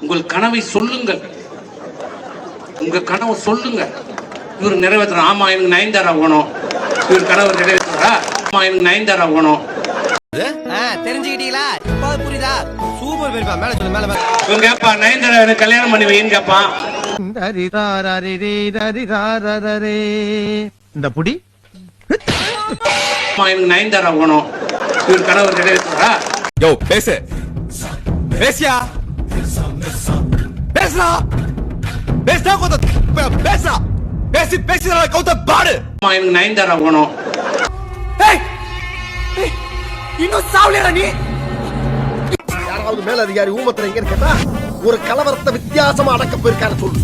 உங்கள் கனவை சொல்லுங்கள், உங்க கனவை சொல்லுங்க. இவர் நிறைவேற்றுற. ஆமா எனக்கு நயன்தாரா வேணும். இவர் கனவை நிறைவேற்றுறா. ஆமா எனக்கு நயன்தாரா வேணும். தெரிஞ்சுக்கிட்டீங்களா? இப்ப புரியுதா? சூப்பர் பெரியப்பா. மேல சொல்லு, மேல மேல. இவன் கேப்பா நயன்தாரா எனக்கு கல்யாணம் பண்ணி வைன்னு கேப்பான். இந்த புடி எனக்கு நயன்தாரா வேணும். இவர் கனவை நிறைவேற்றுறா. யோ பேசு, பேசியா, பேசுறா, பேசுறா, பேசுறா, பேசி பேசுறா, கௌத பாடு. எனக்கு நயன்தாரா வேணும். இன்னும் சாவலையா நீ? யாராவது மேல அதிகாரி ஊமத்துல எங்க கேட்டா ஒரு கலவரத்தை வித்தியாசமா அடக்க போயிருக்காரு சொல்லு.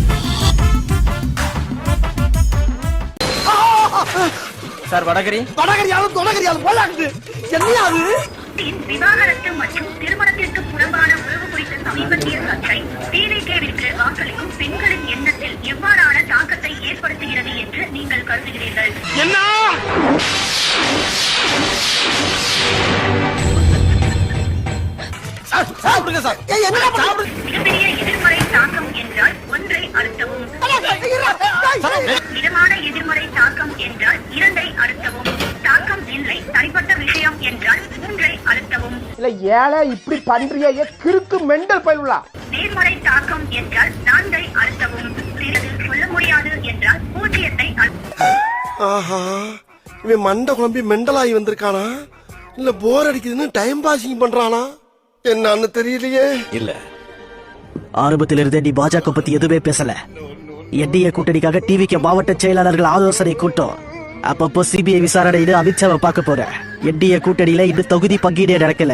சார் வடகரி வடகரியாலும் தொடகரியாலும் போலாக்குது. என்னையா அது? விவாகரத்து மற்றும் திருமணத்திற்கு புறம்பான உறவு குறித்த சமீபத்திய சர்ச்சை டிவிகேவிற்கு வாக்களிக்கும் பெண்களின் எண்ணத்தில் எவ்வாறான தாக்கத்தை ஏற்படுத்துகிறது என்று நீங்கள் கருதுகிறீர்கள்? என்ன மிகப்பெரிய எதிர்மறை தாக்கம் என்றால் ஒன்றை அழுத்தவும், மிதமான எதிர்மறை தாக்கம் என்றால் இரண்டை அழுத்தவும், தாக்கம் இல்லை தனிப்பட்ட விஷயம் என்றால் மூன்றை அழுத்தவும், இல்ல ஏழை இப்படி பண்றிய கிறுக்கு மெண்டல் பயிலுலா. நேர்மறை தாக்கம் என்றால் நான்கை அழுத்தவும், சிறிது சொல்ல முடியாது என்றால் பூஜ்ஜியத்தை ஆஹா, இவன் மண்டை குழம்பி மெண்டலாகி வந்திருக்கானா இல்ல போர் அடிக்குதுன்னு டைம் பாசிங் பண்றானா என்னன்னு தெரியலையே. இல்ல, ஆரம்பத்திலிருந்தே நீ பாஜக பத்தி எதுவுமே பேசல. என்டிஏ கூட்டணிக்காக டிவிக்கு மாவட்ட செயலாளர்கள் ஆலோசனை கூட்டம். அப்பப்போ சிபிஐ விசாரணையில அமித்ஷாவை பார்க்க போற. என்டிஏ கூட்டணியில இன்னும் தொகுதி பங்கீடே நடக்கல.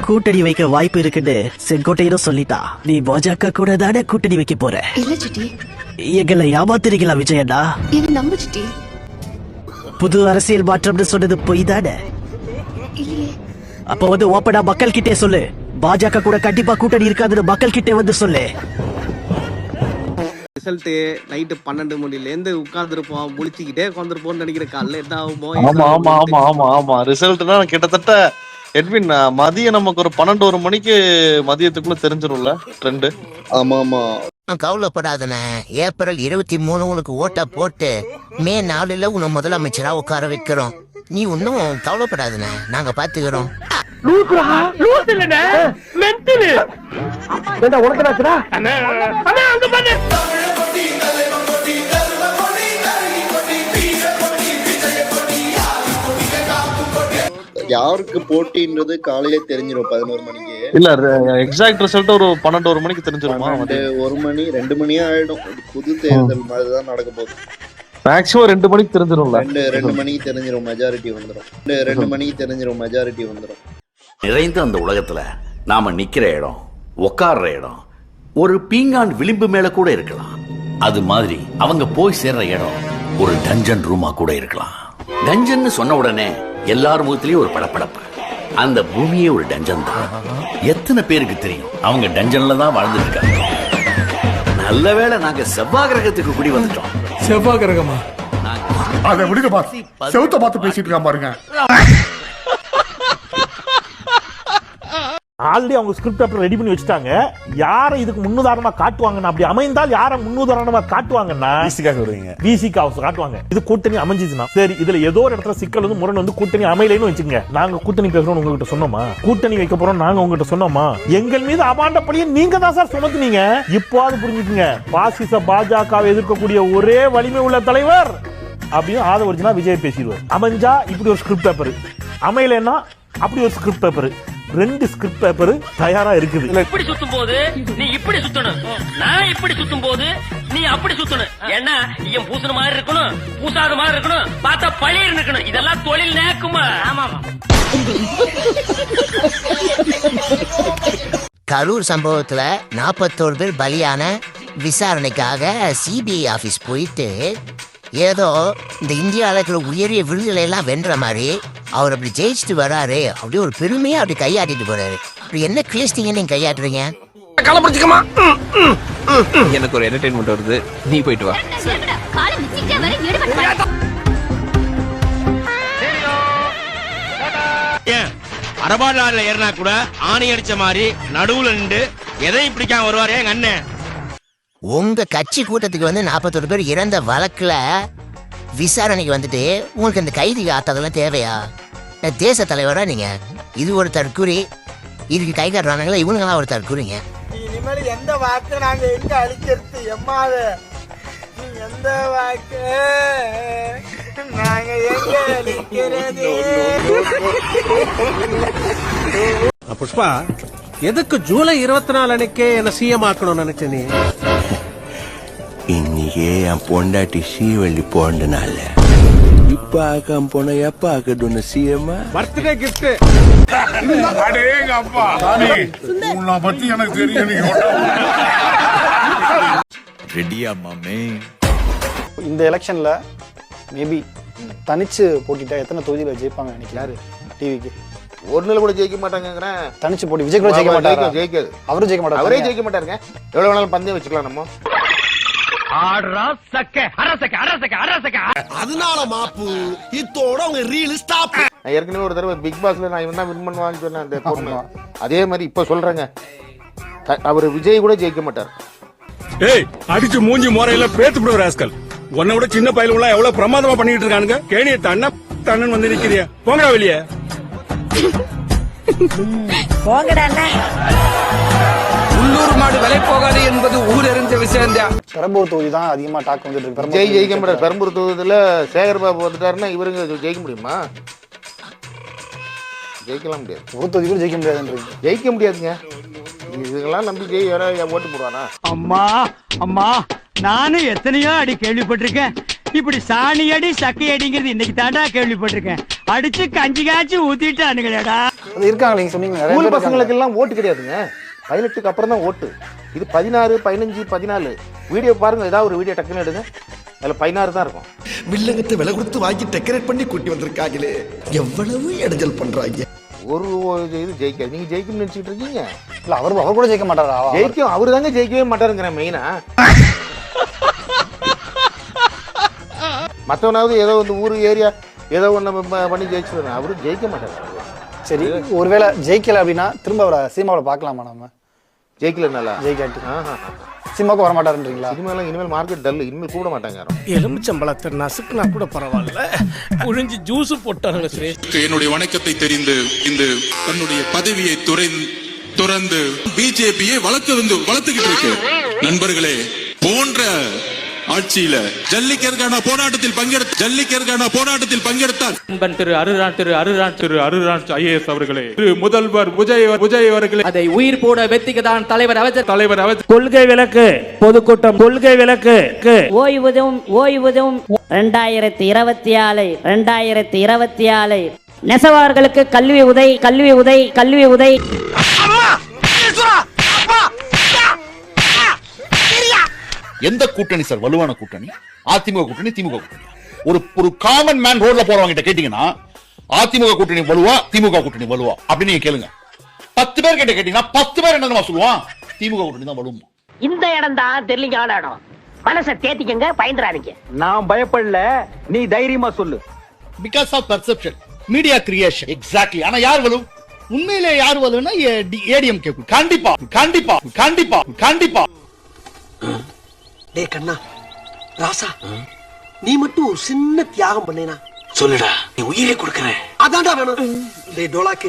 கூட்டணி வைக்க வாய்ப்பு இருக்குன்னு செங்கோட்டையிலும் சொல்லிட்டா. நீ பாஜக கூட தானே கூட்டணி வைக்க போற? இல்ல சிட்டி, எங்களை ஏமாத்திருக்கீங்களா விஜயண்ணா? என்ன நம்பு சிட்டி. புது அரசியல் மாற்றம்னு சொன்னது பொய் தானே? இல்லையே. அப்ப வந்து ஓப்பனா மக்கள் கிட்டே சொல்லு, பாஜக கூட கண்டிப்பா கூட்டணி இருக்காதுன்னு மக்கள் கிட்டே வந்து சொல்லு. ரிசல்ட் நைட்டு 12 மணிலேருந்து உட்கார்ந்துருப்போம், முழிச்சுக்கிட்டே உட்காந்துருப்போம்னு நினைக்கிற. காலைல என்ன ஆகுமோ? ஆமா ஆமா ஆமா ஆமா ஆமா ரிசல்ட்னா கிட்டத்தட்ட எட்வின் மதியம் நமக்கு ஒரு 12-1 மணிக்கு மதியத்துக்குள்ள தெரிஞ்சிரும்ல ட்ரெண்ட். ஆமா ஆமா, கவலைப்படாதன. ஏப்ரல் 23 உனக்கு ஓட்ட போட்டு மே 4 உன்னை முதலமைச்சரா உட்கார வைக்கிறோம். நீ ஒன்னும் கவலைப்படாதன, நாங்க பாத்துக்கிறோம். யாருக்கு போட்டின்றது காலையிலே தெரிஞ்சிடும் 11 மணிக்கு. இல்ல எக்ஸாக்ட் ரிசல்ட் ஒரு 12-1 மணிக்கு தெரிஞ்சிருமா? 1 மணி 2 மணியே ஆயிடும். புது தேர்தல் மாதிரிதான் நடக்க போகுது. மேக்ஸிமம் 2 மணிக்கு தெரிஞ்சிரும்ல. 2 மணிக்கு தெரிஞ்சிடும், மெஜாரிட்டி வந்துடும். 2 மணிக்கு தெரிஞ்சிடும், மெஜாரிட்டி வந்துடும். நிறைந்த அந்த உலகத்துல நாம நிக்கிற இடம், உட்கார்ற இடம் ஒரு பீங்கான் விளிம்பு மேல கூட இருக்கலாம். அது மாதிரி அவங்க போய் சேர்ற இடம் ஒரு டஞ்சன் ரூமா கூட இருக்கலாம். டஞ்சன் சொன்ன உடனே எல்லார் முகத்திலயும் ஒரு படப்படப்பு. அந்த பூமியே ஒரு டஞ்சன் தான். எத்தனை பேருக்கு தெரியும் அவங்க டஞ்சன்ல தான் வாழ்ந்துட்டு இருக்காங்க? நல்ல வேளை நாங்க செவ்வாய் கிரகத்துக்கு குடி வந்துட்டோம். செவ்வாய் கிரகமா? அதை விடுங்க பாஸ், செவுத்த பார்த்து பேசிட்டு இருக்கான் பாருங்க. ஆல்ரெடி அவங்க ஸ்கிரிப்ட் பேப்பர் ரெடி பண்ணி வச்சுட்டாங்க. யாரை இதுக்கு முன்னுதாரணமா காட்டுவாங்கன்னா, அப்படி அமைந்தால் யாரை முன்னுதாரணமா காட்டுவாங்கன்னா விசிகாக காட்டுவாங்க. இது கூட்டணி அமைஞ்சிச்சுன்னா சரி. இதுல ஏதோ ஒரு இடத்துல சிக்கல் வந்து முரண் வந்து கூட்டணி அமையலைன்னு வச்சுங்க. நாங்க கூட்டணி பேசுறோம் உங்ககிட்ட சொன்னோமா? கூட்டணி வைக்க போறோம் நாங்க உங்ககிட்ட சொன்னோமா? எங்கள் மீது அபாண்டப்படியே நீங்க தான் சார் சுமத்துனீங்க. இப்போது புரிஞ்சுக்குங்க, பாசிச பாஜகவை எதிர்க்கக்கூடிய ஒரே வலிமை உள்ள தலைவர் அப்படின்னு ஆதவர்ஜினா விஜய் பேசிடுவார். அமைஞ்சா இப்படி ஒரு ஸ்கிரிப்ட் பேப்பர், அமையலைன்னா அப்படி ஒரு ஸ்கிரிப்ட் பேப்பர். 2 ஸ்கிரிப்ட் பேப்பர் தயாரா இருக்குது. இப்படி சுத்தும் போது நீ இப்படி சுத்தணும், நான் இப்படி சுத்தும் போது நீ அப்படி சுத்தணும். ஏன்னா இவன் பூசுன மாதிரி இருக்கணும், பூசாத மாதிரி இருக்கணும், பார்த்தா பழிர் இருக்கணும். இதெல்லாம் தொழில் நேக்குமா? ஆமா. கரூர் சம்பவத்துல 41 பேர் பலியான விசாரணைக்காக சிபிஐ ஆபீஸ் போயிட்டு ஏதோ இந்த இந்தியாவில் இருக்கிற உயரிய விருதுகளை எல்லாம் வென்ற மாதிரி அவர் அப்படி ஜெயிச்சுட்டு வராரு. அப்படி ஒரு பெருமையா அப்படி கையாட்டிட்டு போறாரு. அப்படி என்ன கிளேஸ்டிங்க நீங்க கையாட்டுறீங்க? எனக்கு ஒரு என்டர்டைன்மெண்ட் வருது, நீ போயிட்டு வா. அரபாடால ஏறினா கூட ஆணி அடிச்ச மாதிரி நடுவுல நின்று எதையும் பிடிக்காம வருவாரே எங்க அண்ணன். உங்க கட்சி கூட்டத்துக்கு வந்து 41 பேர் இறந்த வழக்குல விசாரணைக்கு வந்துட்டு உங்களுக்கு இந்த கைதி ஆட்டதெல்லாம் தேவையா? தேச தலைவரா நீங்க? இது ஒரு தற்கூரி. இதுக்கு கை காட்டுறாங்களா இவனுங்களாம் ஒரு தற்கூரிங்க. இனிமேல் எந்த வாக்கு நாங்க எங்க அழிக்கிறது எம்மாவே? எந்த வாக்கு நாங்க எங்க அழிக்கிறது? புஷ்பா, எதுக்கு ஜூலை 24 அன்னைக்கே என்ன சிஎம் ஆக்கணும்னு நினைச்ச நீ? இன்னைக்கே என் பொண்டாட்டி சீவள்ளி போண்டனால இப்ப ஆக்காம போன எப்ப ஆக்கட்டும் சிஎம் பர்த்டே கிஃப்ட். அடேங்க அப்பா, உன்னை பத்தி எனக்கு தெரியும். ரெடியா மாமே? இந்த எலெக்ஷன்ல மேபி தனிச்சு போட்டிட்டா எத்தனை தொகுதியில ஜெயிப்பாங்க நினைக்கிறாரு? டிவிக்கு ஒண்ணுல கூட ஜெயிக்க மாட்டாங்கிறேன். தனிச்சு போட்டி விஜய் கூட ஜெயிக்க மாட்டாரு. ஜெயிக்காது. அவரும் ஜெயிக்க மாட்டாரு. அவரே ஜெயிக்க மாட்டாருங்க. எவ்வளவு வேணாலும் பந்தயம் வச்சுக்கலாம் நம்ம. அதனால மாப்பு இத்தோட உங்க ரீல் ஸ்டாப். நான் ஏற்கனவே ஒரு தடவை பிக் பாஸ்ல நான் இவன் தான் வின் பண்ணுவான்னு சொன்னேன் அந்த பொண்ணு. அதே மாதிரி இப்ப சொல்றேங்க, அவர் விஜய் கூட ஜெயிக்க மாட்டார். ஏய், அடிச்சு மூஞ்சி மோரையில பேத்து விடுற ராஸ்கல். உன்னை விட சின்ன பையலுங்களா எவ்வளவு பிரமாதமா பண்ணிட்டு இருக்கானுங்க. கேணிய தண்ணன் வந்து நிக்கிறியா? போங்கடா வெளியே. உள்ளூர் மாடு விலை போகாது என்பது ஊர் எறிஞ்ச விஷயம் தான். பெரம்பூர் தொகுதி தான் அதிகமா டாக் வந்துட்டு இருக்கு. விஜய் ஜெயிக்க மாட்டார். பெரம்பூர் தொகுதியில சேகர் பாபு வந்துட்டாருன்னா இவருங்க ஜெயிக்க முடியுமா? ஜெயிக்கலாம் முடியாது. ஒரு தொகுதி கூட ஜெயிக்க முடியாதுன்றீங்க. ஜெயிக்க முடியாதுங்க. இதுக்கெல்லாம் நம்பி ஜெய் வேற ஓட்டு போடுவானா? அம்மா அம்மா, நானும் எத்தனையோ அடி கேள்விப்பட்டிருக்கேன். இப்படி சாணி அடி சக்கை அடிங்கிறது இன்னைக்கு தாண்டா கேள்விப்பட்டிருக்கேன். அடிச்சு கஞ்சி காய்ச்சி ஊத்திட்டானுங்களேடா. அது இருக்காங்க, நீங்க சொன்னீங்க. ஸ்கூல் பசங்களுக்கு எல்லாம் ஓட்டு கிடையாதுங்க. 18க்கு அப்புறம் தான் ஓட்டு. இது 16, 15, 14 வீடியோ பாருங்க. ஏதாவது ஒரு வீடியோ டக்குன்னு எடுங்க, அதுல 16 தான் இருக்கும். வில்லங்கத்தை விலை கொடுத்து வாங்கி டெக்கரேட் பண்ணி கூட்டி வந்திருக்காங்களே, எவ்வளவு இடைஞ்சல் பண்றாங்க. ஒரு இது ஜெயிக்காது. நீங்க ஜெயிக்கணும்னு நினைச்சிட்டு இருக்கீங்க. இல்ல அவர் கூட ஜெயிக்க மாட்டாரா? ஜெயிக்கும். அவரு தாங்க ஜெயிக்கவே மாட்டாருங்கிற மெயினா. மற்றவனாவது ஏதோ வந்து ஊரு ஏரியா ஏதோ ஒன்று பண்ணி ஜெயிச்சுருவேன். அவரு ஜெயிக்க மாட்டாரு. சரி, ஒருவேளை ஜெயிக்கல அப்படின்னா திரும்ப அவரை சினிமாவில் பார்க்கலாமா? நம்ம ஜெயிக்கலனால ஜெயிக்காட்டி சினிமாவுக்கு வர மாட்டாருன்றீங்களா? சினிமாலாம் இனிமேல் மார்க்கெட் டல். இனிமேல் கூட மாட்டாங்க யாரும். எலுமிச்சம்பழத்தை நசுக்குனா கூட பரவாயில்ல, புழிஞ்சு ஜூஸ் போட்டாருங்க. என்னுடைய வணக்கத்தை தெரிந்து இந்த தன்னுடைய பதவியை துறந்து பிஜேபியை வளர்த்துக்கிட்டு இருக்கு. நண்பர்களே, போன்ற ஆட்சியில ஜல்லிக்கற்கான போராட்டத்தில் பங்கெடுத்தார் திரு அருரான் ஐஏஎஸ் அவர்களே, திரு முதல்வர் விஜய் அவர்களே, அதை உயிர் போட வெத்திக்கு தான் தலைவர் அவர். கொள்கை விளக்கு பொதுக்கூட்டம், கொள்கை விளக்கு ஓய்வூதியம் 2024 நெசவாளர்களுக்கு கல்வி உதை. எந்த கூட்டணி சார் வலுவான கூட்டணி? அதிமுக கூட்டணி, திமுக கூட்டணி? ஒரு காமன் மேன் ரோட்ல போறவங்க கிட்ட கேட்டீங்கன்னா அதிமுக கூட்டணி வலுவா, திமுக கூட்டணி வலுவா அப்படின்னு நீங்க கேளுங்க. 10 பேர் கிட்ட கேட்டீங்கன்னா 10 பேர் என்ன சொல்லுவான்? திமுக கூட்டணி தான் வலுமா. இந்த இடம் தான் தெரியலங்க இடம். மனசை தேத்திக்கங்க, பயந்துறாதீங்க. நான் பயப்படல, நீ தைரியமா சொல்லு. Because of perception, media creation. Exactly. ஆனா யார் வலு? உண்மையிலே யார் வலுன்னா ஏடிஎம் கே. கண்டிப்பா. டே கண்ணா, ராசா, நீ மட்டும் ஒரு சின்ன தியாகம் பண்ணேனா சொல்லுடா, நீ உயிரே கொடுக்கறேன். அதான்டா வேணும். டேய் டோலாக்கு,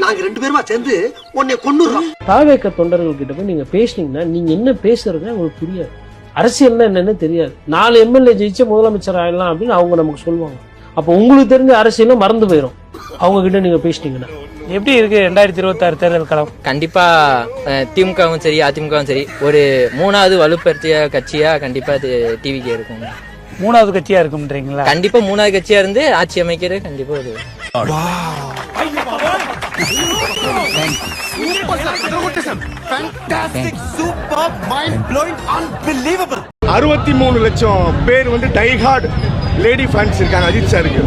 நாங்க 2 பேருமா சேர்ந்து உன்னை கொன்னுறோம். தாவேக்க தொண்டர்கள் கிட்ட போய் நீங்க பேசுனீங்கன்னா நீங்க என்ன பேசுறது உங்களுக்கு புரியாது. அரசியல்னா என்னன்னு தெரியாது. 4 எம்எல்ஏ ஜெயிச்சு முதலமைச்சர் ஆயிடலாம் அப்படின்னு அவங்க நமக்கு சொல்லுவாங்க. அப்போ உங்களுக்கு தெரிஞ்ச அரசியலும் மறந்து போயிடும் அவங்க கிட்ட நீங்க பேசிட்டீங்கன்னா. எப்படி இருக்கு 2026 தேர்தல் களம்? கண்டிப்பா திமுகவும் சரி அதிமுகவும் சரி ஒரு 3வது வலுப்படுத்திய கட்சியா கண்டிப்பா டிவிக்கு இருக்கும். 3வது கட்சியா இருக்கும்ன்றீங்களா? கண்டிப்பா 3வது கட்சியா இருந்து ஆட்சி அமைக்கிறது கண்டிப்பா ஒரு 63 லட்சம் பேர் வந்து டைஹார்ட் லேடி ஃபேன்ஸ் இருக்காங்க அஜித் சாருக்கு.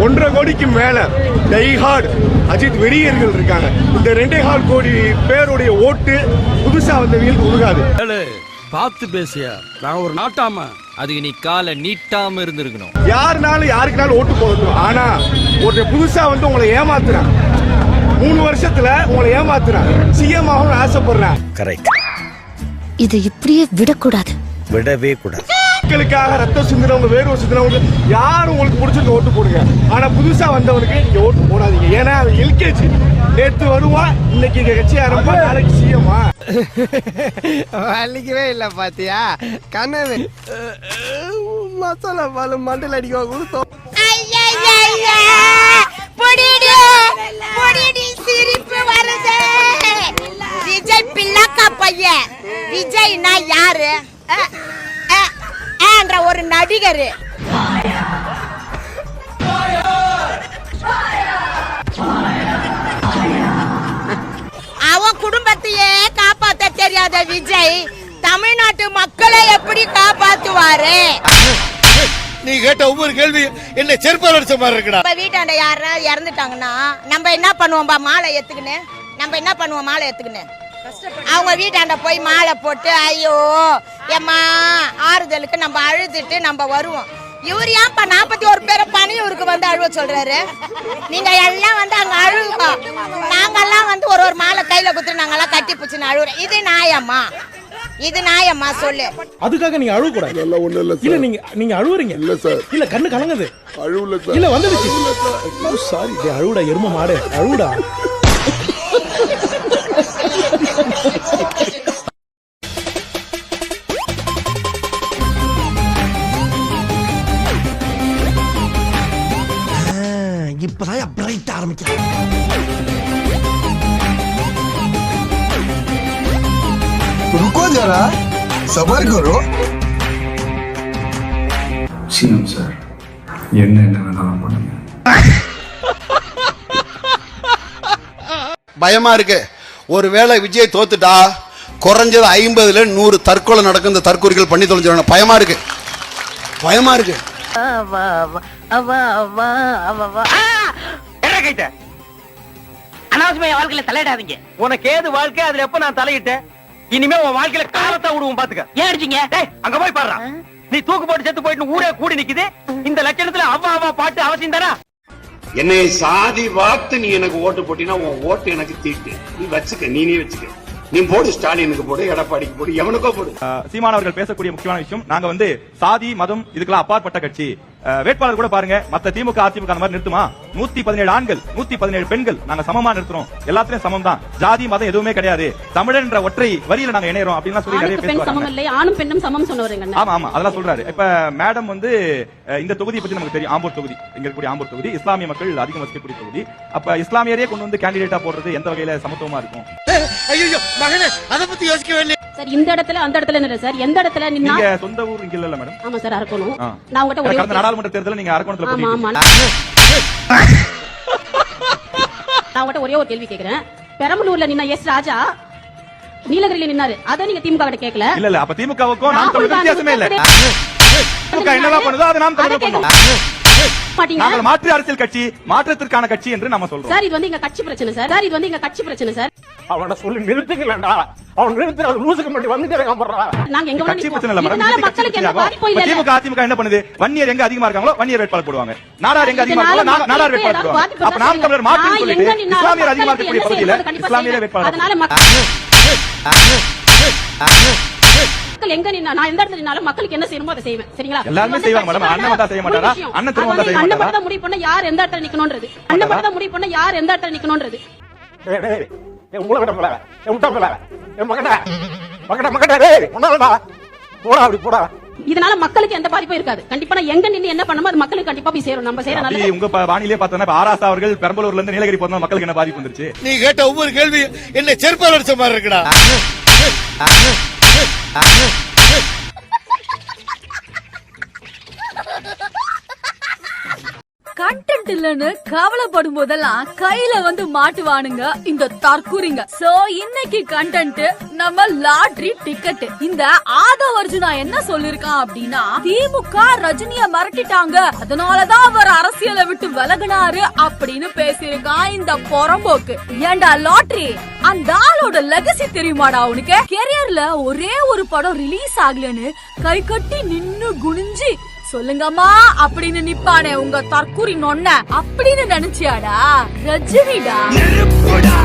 1.5 கோடிக்கு மேல டைஹார்ட் அஜித் வெறியர்கள் இருக்காங்க. இந்த 2.25 கோடி பேருடைய ஓட்டு புதுசா வந்தவங்களுக்கு உருகாது. பார்த்து பேசியா, நான் ஒரு நாட்டாம. அதுக்கு நீ காலை நீட்டாம இருந்திருக்கணும். யாருனாலும் யாருக்குனாலும் ஓட்டு போடணும். ஆனா ஒரு புதுசா வந்து உங்களை ஏமாத்துறான். 3 வருஷத்துல உங்களை ஏமாத்துறேன், சிஎம் ஆகணும்னு ஆசைப்படுறேன். கரெக்ட். இதை இப்படியே விடக்கூடாது. விடவே கூடாது. மக்களுக்காக ரத்தம் சிந்துறவங்க, வேர்வை சிந்துறவங்க யாரும் உங்களுக்கு பிடிச்சிருக்க ஓட்டு போடுங்க. ஆனா புதுசா வந்தவனுக்கு நீங்க ஓட்டு போடாதீங்க. ஏன்னா அது எல்கேஜி. நேத்து வருவா, இன்னைக்கு இங்க கட்சி ஆரம்பா, நாளைக்கு சிஎம்மா. வலிக்கவே இல்ல பாத்தியா கனவு மசாலா பாலு மண்டல் அடிக்க கொடுத்தோம். சிரிப்பு வருது. விஜய் பிள்ளைக்கா பையன். விஜய்னா யாரு? என்ற ஒரு நடிகர். அவன் குடும்பத்தையே காப்பாத்த தெரியாத விஜய் தமிழ்நாட்டு மக்களை எப்படி காப்பாத்துவாரு? நீ கேட்ட ஒவ்வொரு கேள்வி என்ன செருப்பால் அடிச்ச மாதிரி இருக்குடா. நம்ம வீட்டாண்ட யாராவது இறந்துட்டாங்கன்னா நம்ம என்ன பண்ணுவோம்பா? மாலை ஏத்துக்குன்னு நம்ம என்ன பண்ணுவோம்? மாலை ஏத்துக்குன்னு அவங்க வீட்டாண்ட போய் மாலை போட்டு ஐயோ ஏம்மா ஆறுதலுக்கு நம்ம அழுதுட்டு நம்ம வருவோம். இவர் ஏன்ப்பா 41 பேரை பணியூருக்கு வந்து அழுவ சொல்றாரு? நீங்க எல்லாம் வந்து அங்க அழுவுங்க, நாங்கெல்லாம் வந்து ஒரு மாலை கையில குத்துட்டு நாங்கெல்லாம் கட்டி பிடிச்சுன்னு அழுவுறோம். இது நியாயமா? இது நியாயமா சொல்லு? அதுக்காக நீங்க அழுவ கூடாது. இல்ல நீங்க அழுவுறீங்க. இல்ல சார், இல்ல கண்ணு கலங்குது. அழுவல சார். இல்ல வந்துடுச்சு. சாரி டே, அழுவுடா எரும மாடு, அழுவுடா. இப்பதான் பிரைட் ஆரம்பிக்கிறேன். रुको जरा सबर करो. சிஎம் சார், என்ன வேணாலும் பண்ணுங்க. பயமா இருக்கு. ஒருவேளை விஜய் தோத்துட்டா குறைஞ்சது 50ல 100 தற்கொலை நடக்கும். இந்த தற்கொலைகள் பண்ணி தொலைஞ்சிடணும். பயமா இருக்கு, பயமா இருக்கு. அனாவசியமா என் வாழ்க்கையில தலையிடாதீங்க. உனக்கு ஏது வாழ்க்கை, அதுல எப்ப நான் தலையிட்டேன்? இனிமே உன் வாழ்க்கையில காலத்தை விடுவோம் பாத்துக்க. ஏன் அடிச்சீங்க? அங்க போய் பாடுறா. நீ தூக்கு போட்டு செத்து போயிட்டு ஊரே கூடி நிக்குது. இந்த லட்சணத்துல அவ்வா பாட்டு அவசியம் தானா? என்னை சாதி வார்த்து நீ எனக்கு ஓட்டு போட்டினா உன் ஓட்டு எனக்கு தீட்டு. நீ வச்சுக்க, நீனே வச்சுக்க. நீ போடு, ஸ்டாலினுக்கு போடு, எடப்பாடிக்கு போடு, எவனுக்கோ போடு. சீமானவர்கள் பேசக்கூடிய முக்கியமான விஷயம், நாங்க வந்து சாதி மதம் இதுக்கெல்லாம் அப்பாற்பட்ட கட்சி. வேட்பாளர் கூட பாருங்க, மத்த திமுக அதிமுக அந்த மாதிரி நிறுத்துமா? 117 ஆண்கள் 117 பெண்கள் நாங்க சமமா நிறுத்துறோம். எல்லாத்துலயும் சமம் தான். ஜாதி மதம் எதுவுமே கிடையாது. தமிழன் என்ற ஒற்றை வரியில நாங்க இணையறோம் அப்படின்னு சொல்லி நிறைய பேசுவாங்க. ஆணும் பெண்ணும் சமம் சொன்னவங்க. ஆமா ஆமா, அதெல்லாம் சொல்றாரு. இப்ப மேடம் வந்து இந்த தொகுதியை பத்தி நமக்கு தெரியும். ஆம்பூர் தொகுதி, இங்க இருக்கக்கூடிய ஆம்பூர் தொகுதி இஸ்லாமிய மக்கள் அதிகம் வசிக்கக்கூடிய தொகுதி. அப்ப இஸ்லாமியரே கொண்டு வந்து கேண்டிடேட்டா போடுறது எந்த வகையில சமத்துவமா இருக்கும்? ஐயோ மகனே, அத பத்தி யோசிக்கவே இல்லை சார். இந்த இடத்துல அந்த இடத்துல என்ன சார்? எந்த இடத்துல நின்னா? நீங்க சொந்த ஊர் இங்க இல்ல மேடம்? ஆமா சார், அரக்கோணம். நான் உங்ககிட்ட ஒரே நாடாளுமன்ற தேர்தல்ல நீங்க அரக்கோணத்துல போறீங்க. நான் உங்ககிட்ட ஒரே ஒரு கேள்வி கேக்குறேன். பெரம்பலூர்ல நின்னா எஸ் ராஜா நீலகிரியில நின்னாரு, அத நீங்க திமுக கிட்ட கேட்கல? இல்ல இல்ல, அப்ப திமுகவுக்கும் நாம் தமிழர் வித்தியாசமே இல்ல. திமுக என்னதான் பண்ணுதோ அது நாம் தமிழர் பண்ணுவோம். நாங்கள் மாற்று அரசியல் கட்சி, மாற்றத்திற்கான கட்சி என்று நாம சொல்றோம். சார் இது வந்து எங்க கட்சி பிரச்சனை சார். சார் இது வந்து எங்க கட்சி பிரச்சனை சார். அவன சொல்லி நிறுத்துக்கலடா. அவன் நிறுத்துற லூசுக்கு மட்டும் வந்துட்டே இருக்கான். நாங்க எங்க கட்சி பிரச்சனை இல்ல மேடம். இதனால மக்களுக்கு என்ன பாதிப்பு இல்ல. திமுக அதிமுக என்ன பண்ணுது? வன்னியர் எங்க அதிகமா இருக்காங்களோ வன்னியர் வேட்பாளர் போடுவாங்க. நாடார் எங்க அதிகமா இருக்காங்களோ நாடார் வேட்பாளர் போடுவாங்க. அப்ப நாம் தமிழர் மாற்று சொல்லிட்டு இஸ்லாமியர் அதிகமா இருக்கக்கூடிய பகுதியில இஸ்லாமியரே வேட்பாளர். அதனால மக்கள் எங்க நின்னா, நான் எந்த இடத்துல நின்னாலும் மக்களுக்கு என்ன செய்யணுமோ அதை செய்வேன். சரிங்களா? எல்லாரும் செய்வாங்க மேடம். அண்ணன் வந்தா செய்ய மாட்டாரா? அண்ணன் திரும்ப வந்தா செய்ய மாட்டாரா? அண்ணன் மட்டும் முடிவு பண்ண யார் எந்த இடத்துல நிக்கணும்ன்றது. அண்ணன் மட்டும் முடிவு பண்ண யார் எந்த இடத்துல நிக்கணும்ன்றது. உங்கள விட போல முட்டா போல மகட டேய் ஒண்ணாடா போடா, அப்படி போடா. இதனால மக்களுக்கு எந்த பாதிப்பும் இருக்காது. கண்டிப்பா நான் எங்க நின்னு என்ன பண்ணணுமோ அது மக்களுக்கு கண்டிப்பா போய் சேரும். நம்ம செய்யற நல்லது. உங்க வானிலே பார்த்தா ஆராசா அவர்கள் பெரம்பலூர்ல இருந்து நீலகிரி போனா மக்களுக்கு என்ன பாதிப்பு வந்துருச்சு? நீ கேட்ட ஒவ்வொரு கேள்வி என்ன செருப்பால் அடிச்ச மாதிரி இருக்குடா. கண்டென்ட் இல்லன்னு கவலைப்படும் போதெல்லாம் கையில வந்து மாட்டுவானுங்க இந்த தற்குறிங்க. சோ இன்னைக்கு கண்டென்ட் நம்ம லாட்டரி டிக்கெட். இந்த ஆதவ் அர்ஜுனா என்ன சொல்லிருக்கான் அப்படின்னா, திமுக ரஜினிய மிரட்டிட்டாங்க, அதனாலதான் அவர் அரசியலை விட்டு விலகினாரு அப்படின்னு பேசியிருக்கான் இந்த புறம்போக்கு. ஏண்டா லாட்டரி, அந்த ஆளோட லெகசி தெரியுமாடா உனக்கு? கெரியர்ல ஒரே ஒரு படம் ரிலீஸ் ஆகலன்னு கை கட்டி நின்னு குனிஞ்சி சொல்லுங்கம்மா அப்படின்னு நிப்பானே உங்க தற்குறி நொன்ன அப்படின்னு நினைச்சியாடா? ரஜினிடா. போடா